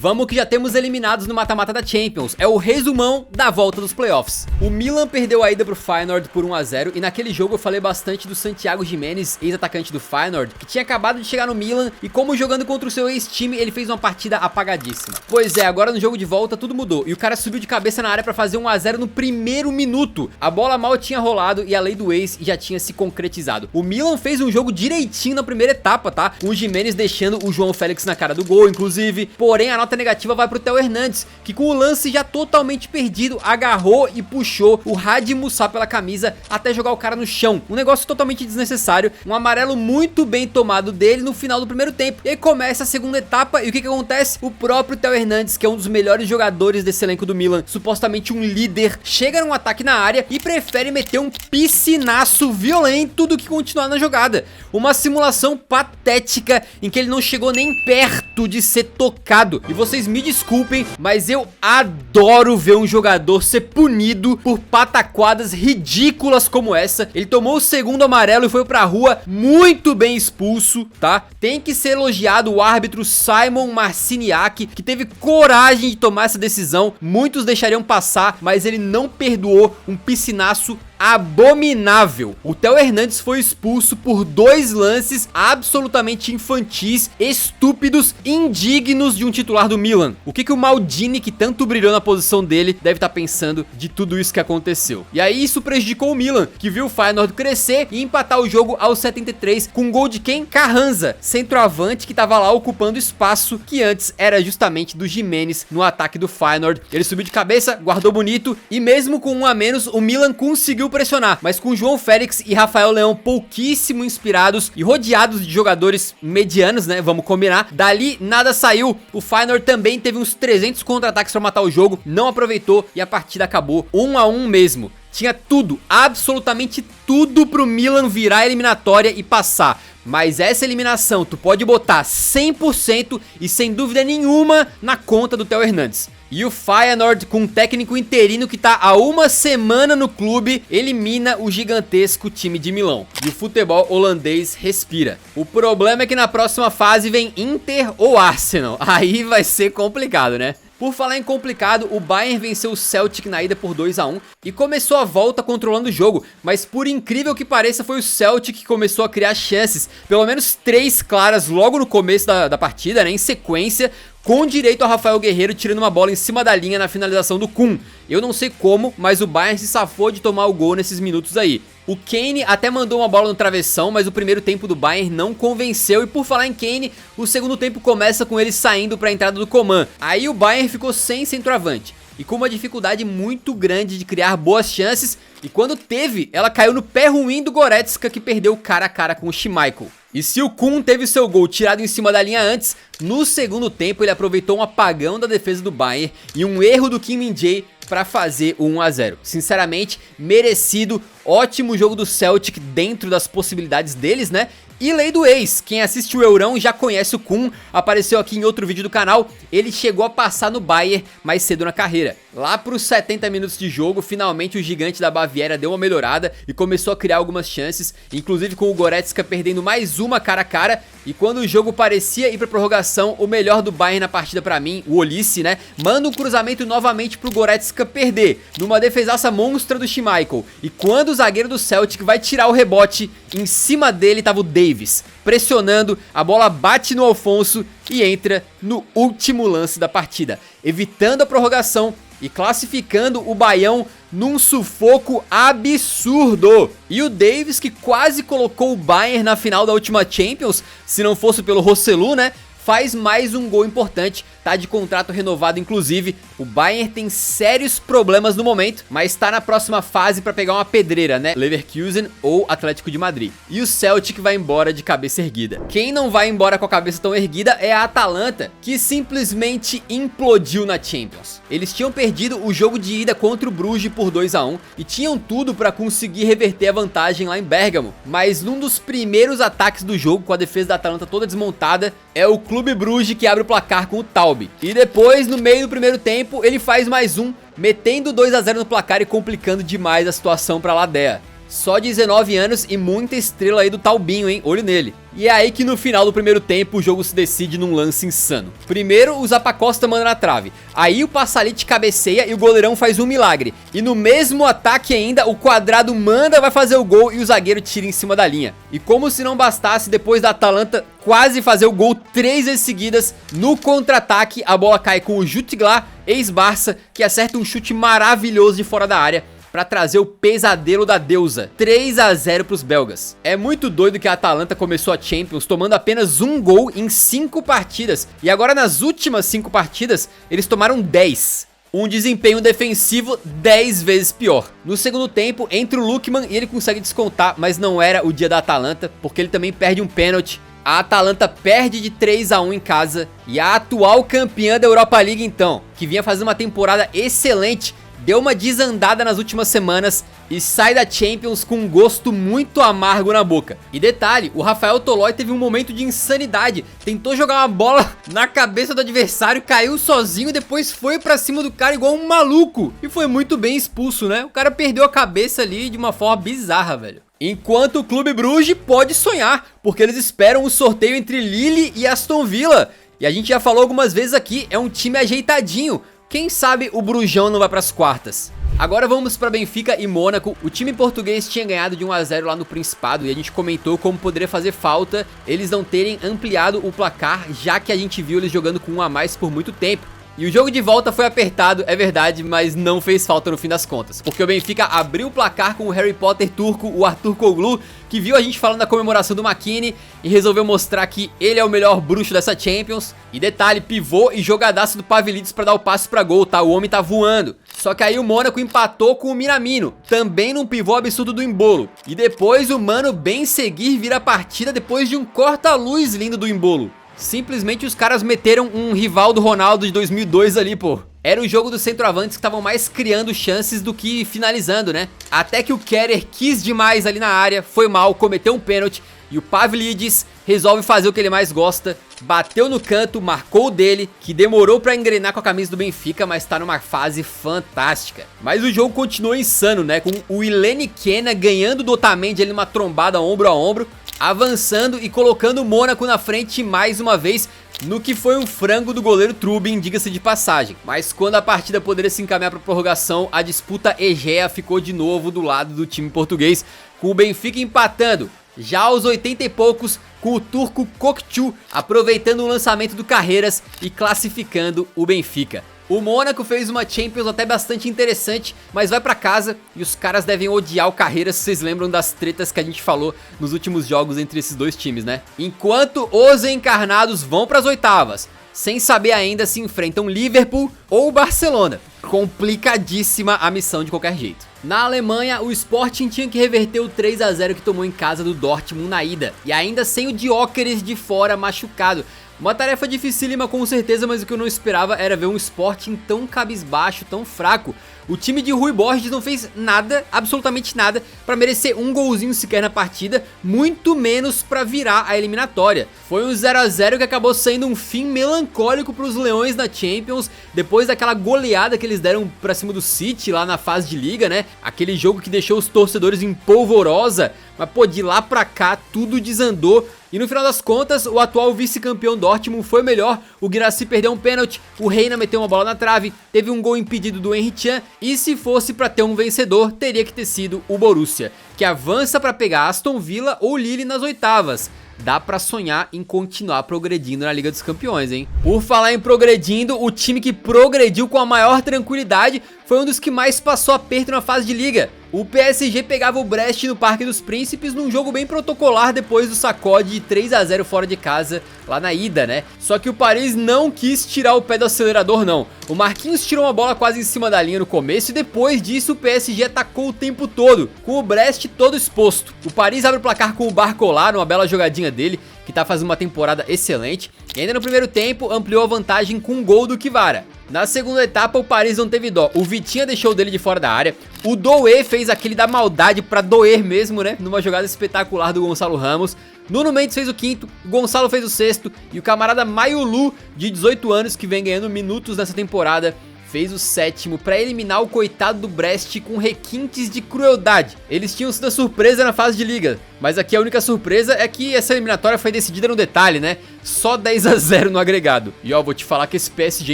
Vamos que já temos eliminados no mata-mata da Champions. É o resumão da volta dos playoffs. O Milan perdeu a ida pro Feyenoord por 1 a 0 e naquele jogo eu falei bastante do Santiago Giménez, ex-atacante do Feyenoord, que tinha acabado de chegar no Milan e como jogando contra o seu ex-time, ele fez uma partida apagadíssima. Pois é, agora no jogo de volta tudo mudou e o cara subiu de cabeça na área pra fazer 1 a 0 no primeiro minuto. A bola mal tinha rolado e a lei do ex já tinha se concretizado. O Milan fez um jogo direitinho na primeira etapa, tá? O Giménez deixando o João Félix na cara do gol, inclusive. Porém, a nota negativa vai pro Theo Hernandes, que com o lance já totalmente perdido, agarrou e puxou o Hadi Musa pela camisa até jogar o cara no chão. Um negócio totalmente desnecessário, um amarelo muito bem tomado dele no final do primeiro tempo. E aí começa a segunda etapa e o que acontece? O próprio Theo Hernandes, que é um dos melhores jogadores desse elenco do Milan, supostamente um líder, chega num ataque na área e prefere meter um piscinaço violento do que continuar na jogada. Uma simulação patética em que ele não chegou nem perto de ser tocado. E vocês me desculpem, mas eu adoro ver um jogador ser punido por pataquadas ridículas como essa. Ele tomou o segundo amarelo e foi pra rua muito bem expulso, tá? Tem que ser elogiado o árbitro Simon Marciniak, que teve coragem de tomar essa decisão. Muitos deixariam passar, mas ele não perdoou um piscinaço abominável. O Theo Hernandes foi expulso por 2 lances absolutamente infantis, estúpidos, indignos de um titular do Milan. O que o Maldini, que tanto brilhou na posição dele, deve estar pensando de tudo isso que aconteceu. E aí isso prejudicou o Milan, que viu o Feyenoord crescer e empatar o jogo aos 73 com um gol de quem? Carranza, centroavante que estava lá ocupando espaço que antes era justamente do Giménez no ataque do Feyenoord. Ele subiu de cabeça, guardou bonito e mesmo com 1 a menos, o Milan conseguiu pressionar, mas com João Félix e Rafael Leão pouquíssimo inspirados e rodeados de jogadores medianos, né, vamos combinar, dali nada saiu. O Feyenoord também teve uns 300 contra-ataques pra matar o jogo, não aproveitou e a partida acabou 1 a 1 mesmo. Tinha tudo, absolutamente tudo pro Milan virar a eliminatória e passar. Mas essa eliminação tu pode botar 100% e sem dúvida nenhuma na conta do Theo Hernandes. E o Feyenoord, com um técnico interino que tá há 1 semana no clube, elimina o gigantesco time de Milão. E o futebol holandês respira. O problema é que na próxima fase vem Inter ou Arsenal. Aí vai ser complicado, né? Por falar em complicado, o Bayern venceu o Celtic na ida por 2 a 1 e começou a volta controlando o jogo, mas por incrível que pareça foi o Celtic que começou a criar chances, pelo menos 3 claras logo no começo da partida, né, em sequência, com direito ao Rafael Guerreiro tirando uma bola em cima da linha na finalização do Kun. Eu não sei como, mas o Bayern se safou de tomar o gol nesses minutos aí. O Kane até mandou uma bola no travessão, mas o primeiro tempo do Bayern não convenceu. E por falar em Kane, o segundo tempo começa com ele saindo para a entrada do Coman. Aí o Bayern ficou sem centroavante e com uma dificuldade muito grande de criar boas chances. E quando teve, ela caiu no pé ruim do Goretzka, que perdeu cara a cara com o Schmeichel. E se o Kun teve seu gol tirado em cima da linha antes, no segundo tempo ele aproveitou um apagão da defesa do Bayern e um erro do Kim Min-jae para fazer o 1 a 0. Sinceramente, merecido, ótimo jogo do Celtic dentro das possibilidades deles, né? E lei do ex, quem assiste o Eurão já conhece o Kun, apareceu aqui em outro vídeo do canal, ele chegou a passar no Bayern mais cedo na carreira. Lá pros 70 minutos de jogo, finalmente o gigante da Baviera deu uma melhorada e começou a criar algumas chances, inclusive com o Goretzka perdendo mais uma cara a cara, e quando o jogo parecia ir pra prorrogação, o melhor do Bayern na partida pra mim, o Olise, né, manda um cruzamento novamente pro Goretzka perder, numa defesaça monstra do Schmeichel, e quando o zagueiro do Celtic vai tirar o rebote, em cima dele tava o Davis, pressionando, a bola bate no Alfonso e entra no último lance da partida, evitando a prorrogação e classificando o Baião num sufoco absurdo. E o Davis, que quase colocou o Bayern na final da última Champions, se não fosse pelo Rosselu, né, faz mais um gol importante, tá de contrato renovado inclusive. O Bayern tem sérios problemas no momento, mas tá na próxima fase pra pegar uma pedreira, né? Leverkusen ou Atlético de Madrid. E o Celtic vai embora de cabeça erguida. Quem não vai embora com a cabeça tão erguida é a Atalanta, que simplesmente implodiu na Champions. Eles tinham perdido o jogo de ida contra o Bruges por 2 a 1 e tinham tudo pra conseguir reverter a vantagem lá em Bérgamo. Mas num dos primeiros ataques do jogo, com a defesa da Atalanta toda desmontada, é o Clube Bruges que abre o placar com o Taube. E depois, no meio do primeiro tempo, ele faz mais um, metendo 2 a 0 no placar e complicando demais a situação para a Ladea. Só 19 anos e muita estrela aí do Talbinho, hein? Olho nele. E é aí que no final do primeiro tempo o jogo se decide num lance insano. Primeiro o Zappacosta manda na trave, aí o Passalit cabeceia e o goleirão faz um milagre. E no mesmo ataque ainda o Quadrado manda, vai fazer o gol e o zagueiro tira em cima da linha. E como se não bastasse, depois da Atalanta quase fazer o gol 3 vezes seguidas, no contra-ataque a bola cai com o Jutglar, ex-Barça, que acerta um chute maravilhoso de fora da área pra trazer o pesadelo da deusa, 3 a 0 pros belgas. É muito doido que a Atalanta começou a Champions tomando apenas um gol em 5 partidas, e agora nas últimas 5 partidas eles tomaram 10. Um desempenho defensivo 10 vezes pior. No segundo tempo entra o Lookman e ele consegue descontar, mas não era o dia da Atalanta, porque ele também perde um pênalti. A Atalanta perde de 3 a 1 em casa, e a atual campeã da Europa League então, que vinha fazendo uma temporada excelente, deu uma desandada nas últimas semanas e sai da Champions com um gosto muito amargo na boca. E detalhe, o Rafael Tolói teve um momento de insanidade, tentou jogar uma bola na cabeça do adversário, caiu sozinho e depois foi pra cima do cara igual um maluco. E foi muito bem expulso, né? O cara perdeu a cabeça ali de uma forma bizarra, velho. Enquanto o Clube Bruges pode sonhar, porque eles esperam o sorteio entre Lille e Aston Villa. E a gente já falou algumas vezes aqui, é um time ajeitadinho. Quem sabe o Brujão não vai para as quartas. Agora vamos para Benfica e Mônaco. O time português tinha ganhado de 1 a 0 lá no Principado e a gente comentou como poderia fazer falta eles não terem ampliado o placar, já que a gente viu eles jogando com 1 a mais por muito tempo. E o jogo de volta foi apertado, é verdade, mas não fez falta no fim das contas, porque o Benfica abriu o placar com o Harry Potter turco, o Arturkoglu, que viu a gente falando da comemoração do McKennie e resolveu mostrar que ele é o melhor bruxo dessa Champions. E detalhe, pivô e jogadaço do Pavlidis pra dar o passe pra gol, tá? O homem tá voando. Só que aí o Mônaco empatou com o Minamino, também num pivô absurdo do Embolo. E depois o Mano bem seguir vira a partida depois de um corta-luz lindo do Embolo. Simplesmente os caras meteram um rival do Ronaldo de 2002 ali, pô. Era o jogo dos centroavantes que estavam mais criando chances do que finalizando, né? Até que o Kerer quis demais ali na área, foi mal, cometeu um pênalti e o Pavlidis resolve fazer o que ele mais gosta, bateu no canto, marcou o dele, que demorou pra engrenar com a camisa do Benfica, mas tá numa fase fantástica. Mas o jogo continuou insano, né? Com o Ilene Kena ganhando do Otamendi ali numa trombada ombro a ombro, avançando e colocando o Mônaco na frente mais uma vez, no que foi um frango do goleiro Trubin, diga-se de passagem. Mas quando a partida poderia se encaminhar para prorrogação, a disputa egea ficou de novo do lado do time português, com o Benfica empatando, já aos 80 e poucos, com o turco Kokçu aproveitando o lançamento do Carreiras e classificando o Benfica. O Mônaco fez uma Champions até bastante interessante, mas vai pra casa e os caras devem odiar o Carreiras, se vocês lembram das tretas que a gente falou nos últimos jogos entre esses dois times, né? Enquanto os encarnados vão pras oitavas, sem saber ainda se enfrentam Liverpool ou Barcelona. Complicadíssima a missão de qualquer jeito. Na Alemanha, o Sporting tinha que reverter o 3 a 0 que tomou em casa do Dortmund na ida, e ainda sem o Gyökeres de fora machucado. Uma tarefa dificílima com certeza, mas o que eu não esperava era ver um Sporting tão cabisbaixo, tão fraco. O time de Rui Borges não fez nada, absolutamente nada, pra merecer um golzinho sequer na partida, muito menos pra virar a eliminatória. Foi um 0 a 0 que acabou sendo um fim melancólico pros Leões na Champions, depois daquela goleada que eles deram pra cima do City lá na fase de liga, né? Aquele jogo que deixou os torcedores em polvorosa, mas pô, de lá pra cá tudo desandou. E no final das contas, o atual vice-campeão Dortmund foi melhor, o Guirassy perdeu um pênalti, o Reina meteu uma bola na trave, teve um gol impedido do Henry Can, e se fosse pra ter um vencedor, teria que ter sido o Borussia, que avança pra pegar Aston Villa ou Lille nas oitavas. Dá pra sonhar em continuar progredindo na Liga dos Campeões, hein? Por falar em progredindo, o time que progrediu com a maior tranquilidade foi um dos que mais passou aperto na fase de liga. O PSG pegava o Brest no Parque dos Príncipes num jogo bem protocolar depois do sacode de 3 a 0 fora de casa lá na ida, né? Só que o Paris não quis tirar o pé do acelerador, não. O Marquinhos tirou uma bola quase em cima da linha no começo e depois disso o PSG atacou o tempo todo, com o Brest todo exposto. O Paris abre o placar com o Barcola, numa bela jogadinha dele, que tá fazendo uma temporada excelente. E ainda no primeiro tempo ampliou a vantagem com um gol do Kvara. Na segunda etapa o Paris não teve dó, o Vitinha deixou dele de fora da área, o Doué fez aquele da maldade pra doer mesmo, né, numa jogada espetacular do Gonçalo Ramos. Nuno Mendes fez o quinto, o Gonçalo fez o sexto e o camarada Mayulu, de 18 anos, que vem ganhando minutos nessa temporada, fez o 7º para eliminar o coitado do Brest com requintes de crueldade. Eles tinham sido a surpresa na fase de liga, mas aqui a única surpresa é que essa eliminatória foi decidida no detalhe, né? Só 10-0 no agregado. E ó, vou te falar que esse PSG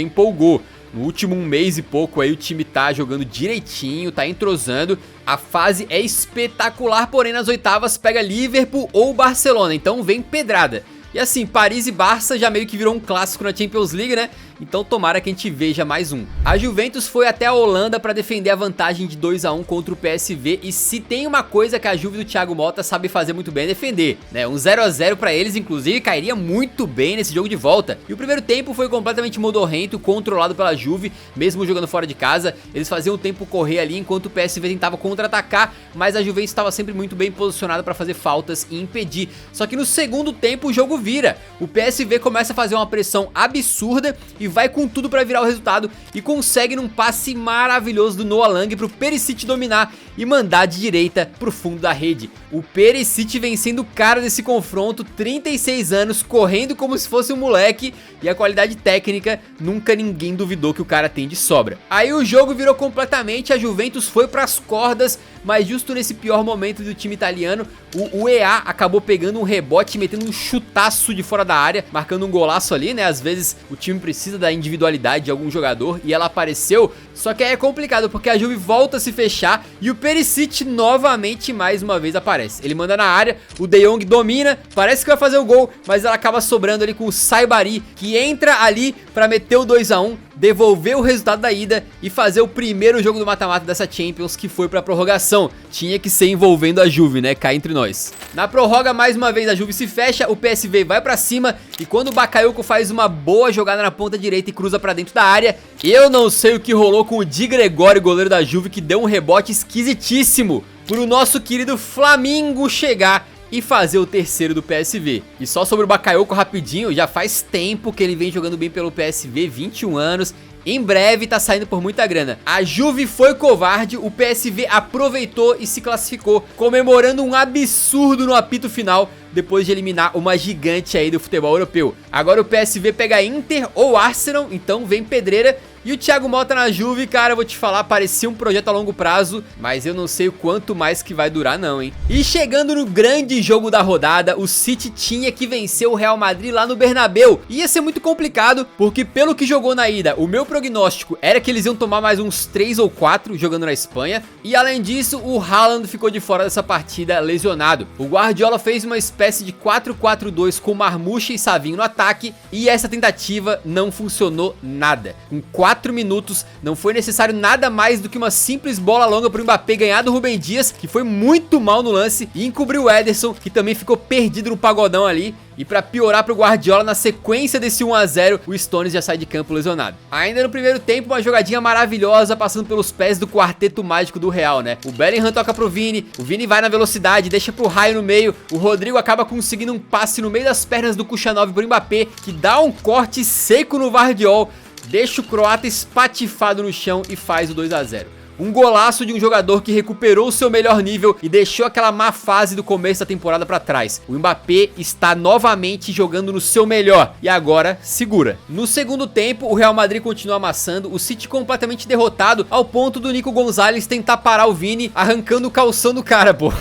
empolgou. No último mês e pouco aí o time tá jogando direitinho, tá entrosando. A fase é espetacular, porém nas oitavas pega Liverpool ou Barcelona, então vem pedrada. E assim, Paris e Barça já meio que virou um clássico na Champions League, né? Então tomara que a gente veja mais um. A Juventus foi até a Holanda para defender a vantagem de 2-1 contra o PSV. E se tem uma coisa que a Juve do Thiago Motta sabe fazer muito bem é defender, né? Um 0-0 para eles, inclusive, cairia muito bem nesse jogo de volta. E o primeiro tempo foi completamente modorrento, controlado pela Juve, mesmo jogando fora de casa. Eles faziam o tempo correr ali enquanto o PSV tentava contra-atacar, mas a Juventus estava sempre muito bem posicionada para fazer faltas e impedir. Só que no segundo tempo o jogo vira. O PSV começa a fazer uma pressão absurda e vai com tudo pra virar o resultado e consegue num passe maravilhoso do Noah Lang pro Perisic dominar e mandar de direita pro fundo da rede. O Perisic vencendo o cara desse confronto, 36 anos, correndo como se fosse um moleque, e a qualidade técnica nunca ninguém duvidou que o cara tem de sobra. Aí o jogo virou completamente, a Juventus foi pras cordas, mas justo nesse pior momento do time italiano, o EA acabou pegando um rebote e metendo um chutaço de fora da área, marcando um golaço ali, né? Às vezes o time precisa da individualidade de algum jogador e ela apareceu, só que aí é complicado porque a Juve volta a se fechar e o Perisic novamente mais uma vez aparece. Ele manda na área, o De Jong domina, parece que vai fazer o gol, mas ela acaba sobrando ali com o Saibari, que entra ali pra meter o 2-1, devolver o resultado da ida e fazer o primeiro jogo do mata-mata dessa Champions, que foi pra prorrogação. Tinha que ser envolvendo a Juve, né? Cá entre nós. Na prorroga, mais uma vez, a Juve se fecha, o PSV vai pra cima e quando o Bakayoko faz uma boa jogada na ponta direita e cruza pra dentro da área, eu não sei o que rolou com o Di Gregório, goleiro da Juve, que deu um rebote esquisitíssimo pro nosso querido Flamengo chegar e fazer o terceiro do PSV. E só sobre o Bakayoko rapidinho, já faz tempo que ele vem jogando bem pelo PSV, 21 anos, em breve tá saindo por muita grana. A Juve foi covarde, o PSV aproveitou e se classificou, comemorando um absurdo no apito final, depois de eliminar uma gigante aí do futebol europeu. Agora o PSV pega Inter ou Arsenal, então vem pedreira. E o Thiago Motta na Juve, cara, eu vou te falar, parecia um projeto a longo prazo, mas eu não sei o quanto mais que vai durar não, hein. E chegando no grande jogo da rodada, o City tinha que vencer o Real Madrid lá no Bernabéu. Ia ser muito complicado, porque pelo que jogou na ida, o meu prognóstico era que eles iam tomar mais uns 3 ou 4 jogando na Espanha. E além disso, o Haaland ficou de fora dessa partida lesionado. O Guardiola fez uma espécie de 4-4-2 com Marmouche e Savinho no ataque, e essa tentativa não funcionou nada. Com 4 minutos, não foi necessário nada mais do que uma simples bola longa pro Mbappé ganhar do Rúben Dias, que foi muito mal no lance, e encobriu o Ederson, que também ficou perdido no pagodão ali. E pra piorar pro Guardiola, na sequência desse 1-0, o Stones já sai de campo lesionado. Ainda no primeiro tempo, uma jogadinha maravilhosa passando pelos pés do quarteto mágico do Real, né? O Bellingham toca pro Vini, o Vini vai na velocidade, deixa pro Raio no meio, o Rodrigo acaba conseguindo um passe no meio das pernas do Kuchanov pro Mbappé, que dá um corte seco no Vardiol, deixa o croata espatifado no chão e faz o 2-0. Um golaço de um jogador que recuperou o seu melhor nível e deixou aquela má fase do começo da temporada pra trás. O Mbappé está novamente jogando no seu melhor e agora segura. No segundo tempo, o Real Madrid continua amassando, o City completamente derrotado ao ponto do Nico Gonzalez tentar parar o Vini arrancando o calção do cara, pô.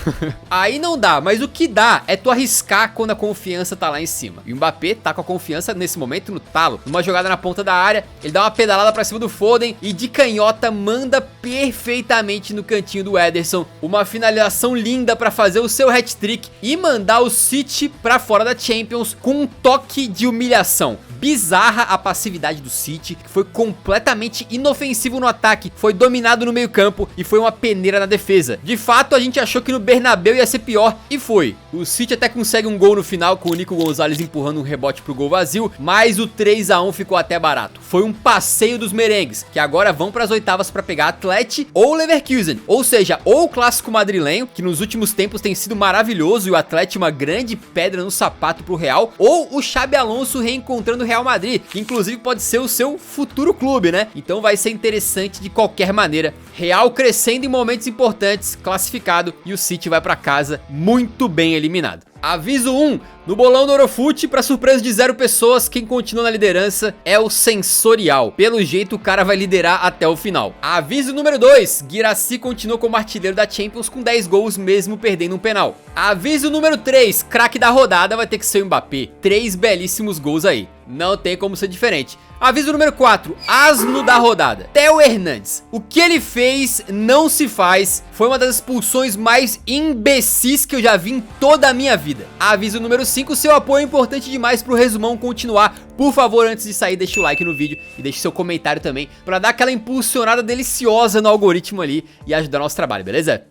Aí não dá, mas o que dá é tu arriscar quando a confiança tá lá em cima. E o Mbappé tá com a confiança nesse momento no talo. Numa jogada na ponta da área, ele dá uma pedalada pra cima do Foden e de canhota manda perfeitamente no cantinho do Ederson, uma finalização linda para fazer o seu hat-trick e mandar o City para fora da Champions com um toque de humilhação. Bizarra a passividade do City, que foi completamente inofensivo no ataque, foi dominado no meio campo e foi uma peneira na defesa. De fato, a gente achou que no Bernabéu ia ser pior e foi. O City até consegue um gol no final com o Nico Gonzalez empurrando um rebote pro gol vazio, mas o 3-1 ficou até barato. Foi um passeio dos merengues, que agora vão para as oitavas para pegar Atlético ou Leverkusen, ou seja, ou o clássico madrilenho, que nos últimos tempos tem sido maravilhoso e o Atlético uma grande pedra no sapato pro Real, ou o Xabi Alonso reencontrando o Real Madrid, que inclusive pode ser o seu futuro clube, né? Então vai ser interessante de qualquer maneira. Real crescendo em momentos importantes, classificado, e o City vai pra casa muito bem eliminado. Aviso 1, No bolão do Orofute, pra surpresa de 0 pessoas, quem continua na liderança é o Sensorial. Pelo jeito, o cara vai liderar até o final. Aviso número 2, Guirassy continua como artilheiro da Champions com 10 gols mesmo perdendo um penal. Aviso número 3, craque da rodada vai ter que ser o Mbappé. 3 belíssimos gols aí. Não tem como ser diferente. Aviso número 4, asno da rodada, Theo Hernandes. O que ele fez não se faz. Foi uma das expulsões mais imbecis que eu já vi em toda a minha vida. Aviso número 5, seu apoio é importante demais pro resumão continuar. Por favor, antes de sair, deixa o like no vídeo e deixe seu comentário também pra dar aquela impulsionada deliciosa no algoritmo ali e ajudar nosso trabalho, beleza?